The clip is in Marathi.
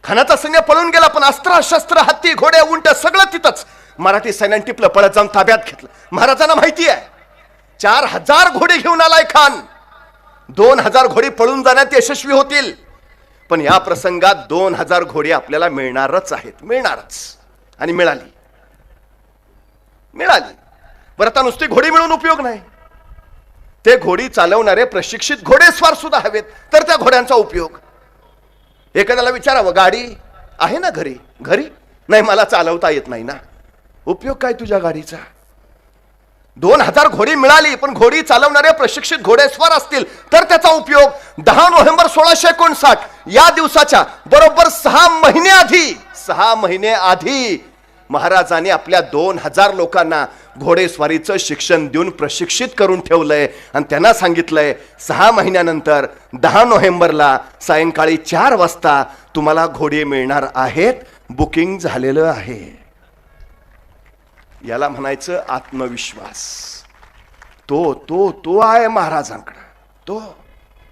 खानाचा सैन्य पळून गेला, पण अस्त्र शस्त्र हत्ती घोडे उंट सगळं तिथंच. मराठी सैन्याने टिपलं, पळत जाऊन ताब्यात घेतलं. महाराजांना माहिती आहे 4000 घोडे घेऊन आलाय खान. 2000 घोडे पळून जाण्यात यशस्वी होतील, पण या प्रसंगात 2000 घोडे आपल्याला मिळणारच आहेत, मिळणारच. आणि मिळाली. बरं, आता नुसती घोडी मिळून उपयोग नाही, ते घोडी चालवणारे प्रशिक्षित घोडेस्वार सुद्धा हवेत, तर त्या घोड्यांचा उपयोग. एखाद्याला विचारावं, गाडी आहे ना घरी? नाही, मला चालवता येत नाही ना. उपयोग काय तुझ्या गाडीचा? 2000 घोडी मिळाली, पण घोडी चालवणारे प्रशिक्षित घोडेस्वार असतील तर त्याचा उपयोग. 10 नोव्हेंबर 1659 या दिवसाच्या बरोबर 6 महिने आधी महाराजांनी आपल्या 2000 लोकांना घोडेस्वारीचं शिक्षण देऊन प्रशिक्षित करून ठेवलंय. आणि त्यांना सांगितलंय 6 महिन्यानंतर 10 नोव्हेंबरला सायंकाळी 4 वाजता तुम्हाला घोडे मिळणार आहेत, बुकिंग झालेलं आहे. याला म्हणायचं आत्मविश्वास. तो आहे महाराजांकडे. तो